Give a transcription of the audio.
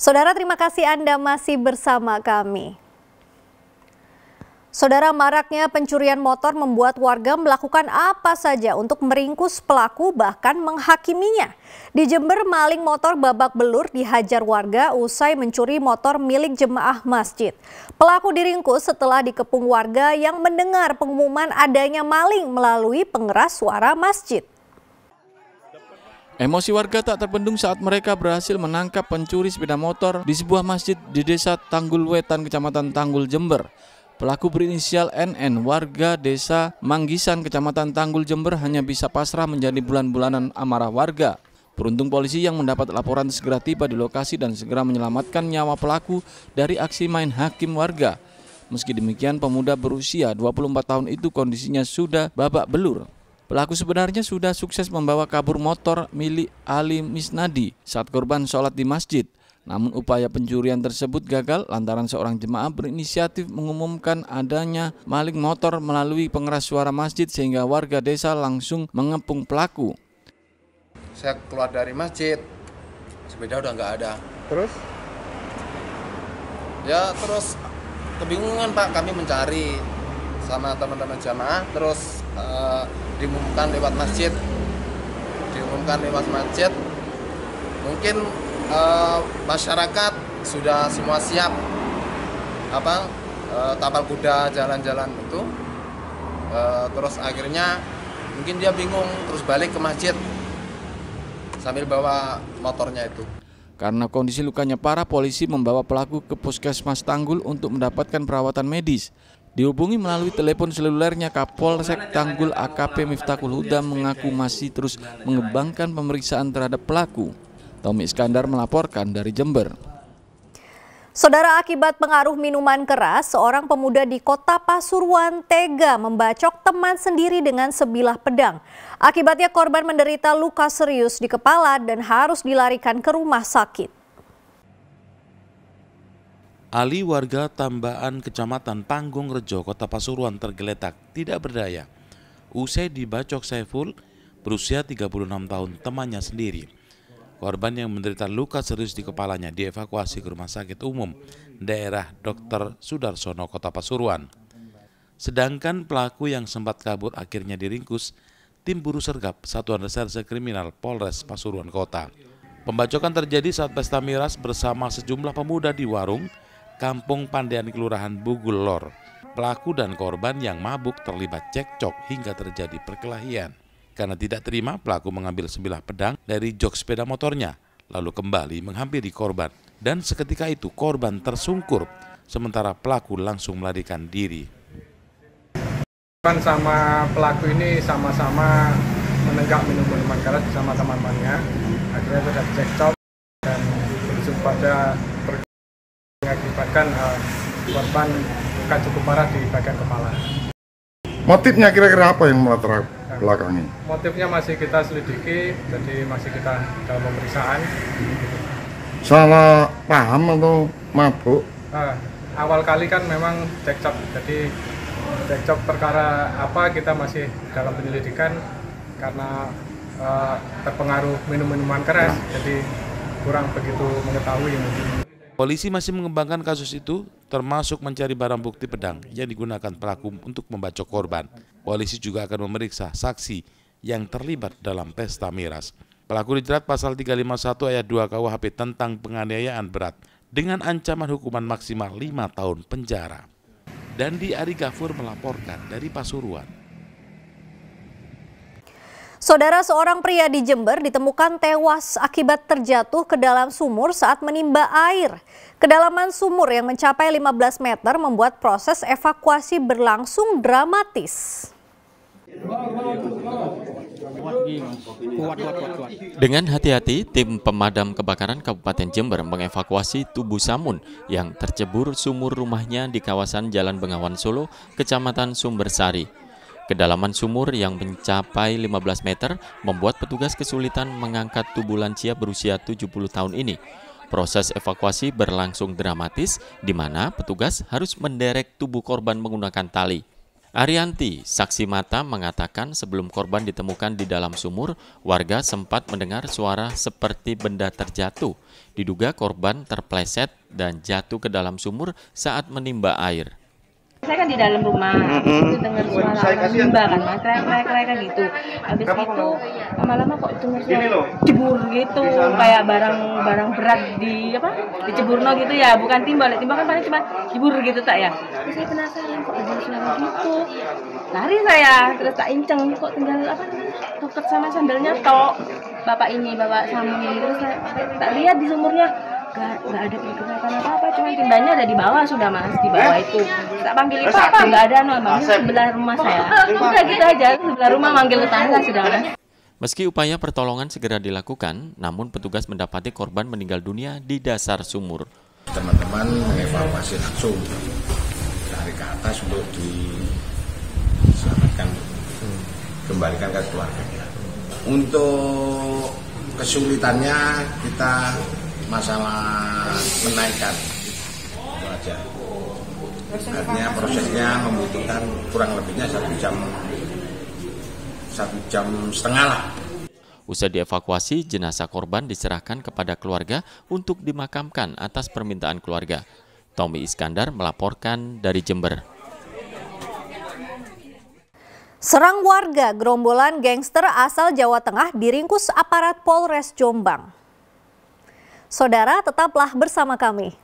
Saudara, terima kasih Anda masih bersama kami. Saudara, maraknya pencurian motor membuat warga melakukan apa saja untuk meringkus pelaku bahkan menghakiminya. Di Jember, maling motor babak belur dihajar warga usai mencuri motor milik jemaah masjid. Pelaku diringkus setelah dikepung warga yang mendengar pengumuman adanya maling melalui pengeras suara masjid. Emosi warga tak terbendung saat mereka berhasil menangkap pencuri sepeda motor di sebuah masjid di Desa Tanggul Wetan, Kecamatan Tanggul, Jember. Pelaku berinisial NN, warga Desa Manggisan, Kecamatan Tanggul, Jember, hanya bisa pasrah menjadi bulan-bulanan amarah warga. Beruntung polisi yang mendapat laporan segera tiba di lokasi dan segera menyelamatkan nyawa pelaku dari aksi main hakim warga. Meski demikian, pemuda berusia 24 tahun itu kondisinya sudah babak belur. Pelaku sebenarnya sudah sukses membawa kabur motor milik Ali Misnadi saat korban sholat di masjid. Namun upaya pencurian tersebut gagal lantaran seorang jemaah berinisiatif mengumumkan adanya maling motor melalui pengeras suara masjid sehingga warga desa langsung mengepung pelaku. Saya keluar dari masjid, sepeda udah nggak ada. Terus? Ya terus kebingungan Pak, kami mencari sama teman-teman jamaah, terus diumumkan lewat masjid. Mungkin masyarakat sudah semua siap tapal kuda jalan-jalan itu, terus akhirnya mungkin dia bingung terus balik ke masjid sambil bawa motornya itu. Karena kondisi lukanya parah, polisi membawa pelaku ke Puskesmas Tanggul untuk mendapatkan perawatan medis. Dihubungi melalui telepon selulernya, Kapolsek Tanggul AKP Miftahul Huda mengaku masih terus mengembangkan pemeriksaan terhadap pelaku. Tommy Iskandar melaporkan dari Jember. Saudara, akibat pengaruh minuman keras, seorang pemuda di Kota Pasuruan tega membacok teman sendiri dengan sebilah pedang. Akibatnya korban menderita luka serius di kepala dan harus dilarikan ke rumah sakit. Ali, warga Tambaan, Kecamatan Panggung Rejo, Kota Pasuruan, tergeletak tidak berdaya usai dibacok Saiful berusia 36 tahun, temannya sendiri. Korban yang menderita luka serius di kepalanya dievakuasi ke Rumah Sakit Umum Daerah Dr. Sudarsono, Kota Pasuruan. Sedangkan pelaku yang sempat kabur akhirnya diringkus tim buru sergap Satuan Reserse Kriminal Polres Pasuruan Kota. Pembacokan terjadi saat pesta miras bersama sejumlah pemuda di warung Kampung Pandean, Kelurahan Bugul Lor. Pelaku dan korban yang mabuk terlibat cekcok hingga terjadi perkelahian. Karena tidak terima, pelaku mengambil sebilah pedang dari jok sepeda motornya, lalu kembali menghampiri korban. Dan seketika itu korban tersungkur, sementara pelaku langsung melarikan diri. Korban sama pelaku ini sama-sama menenggak minuman keras bersama teman-temannya. Akhirnya terjadi cekcok dan berujung pada mengakibatkan korban luka cukup parah di bagian kepala. Motifnya kira-kira apa yang melatar belakangi? Motifnya masih kita selidiki, jadi masih kita dalam pemeriksaan. Salah paham atau mabuk? Awal kali kan memang cekcok, jadi cekcok perkara apa kita masih dalam penyelidikan karena terpengaruh minum-minuman keras, jadi kurang begitu mengetahui. Polisi masih mengembangkan kasus itu, termasuk mencari barang bukti pedang yang digunakan pelaku untuk membacok korban. Polisi juga akan memeriksa saksi yang terlibat dalam pesta miras. Pelaku dijerat pasal 351 ayat 2 KUHP tentang penganiayaan berat dengan ancaman hukuman maksimal 5 tahun penjara. Dandi Ari Gafur melaporkan dari Pasuruan. Saudara, seorang pria di Jember ditemukan tewas akibat terjatuh ke dalam sumur saat menimba air. Kedalaman sumur yang mencapai 15 meter membuat proses evakuasi berlangsung dramatis. Dengan hati-hati, tim pemadam kebakaran Kabupaten Jember mengevakuasi tubuh Samun yang tercebur sumur rumahnya di kawasan Jalan Bengawan Solo, Kecamatan Sumbersari. Kedalaman sumur yang mencapai 15 meter membuat petugas kesulitan mengangkat tubuh lansia berusia 70 tahun ini. Proses evakuasi berlangsung dramatis, di mana petugas harus menderek tubuh korban menggunakan tali. Arianti, saksi mata, mengatakan sebelum korban ditemukan di dalam sumur, warga sempat mendengar suara seperti benda terjatuh. Diduga korban terpleset dan jatuh ke dalam sumur saat menimba air. Saya kan di dalam rumah, itu dengar suara orang nimba kan, teriak-teriak gitu. Habis itu lama-lama kok dengar suara jebur gitu, kayak barang berat diceburno gitu ya, bukan timba kan paling cuma jebur gitu tak ya. Terus saya penasaran kok ada suara gitu. Lari saya, terus tak inceng kok tinggal tutup sama sandalnya tok. Bapak Samun ini, terus saya tak lihat di sumurnya. Gak ada pergerakan apa-apa, cuma timbanya ada di bawah sudah mas, di bawah itu. Tak panggil itu apa? Gak ada, manggil sebelah rumah saya. Udah gitu aja, sebelah rumah manggil tetangga sudah mas. Meski upaya pertolongan segera dilakukan, namun petugas mendapati korban meninggal dunia di dasar sumur. Teman-teman mengevakuasi langsung dari ke atas untuk diselamatkan, kembalikan ke keluarganya. Untuk kesulitannya kita masalah menaikkan itu aja. Artinya prosesnya membutuhkan kurang lebihnya 1 jam setengah lah. Usai dievakuasi, jenazah korban diserahkan kepada keluarga untuk dimakamkan atas permintaan keluarga. Tommy Iskandar melaporkan dari Jember. Serang warga, gerombolan gangster asal Jawa Tengah diringkus aparat Polres Jombang. Saudara, tetaplah bersama kami.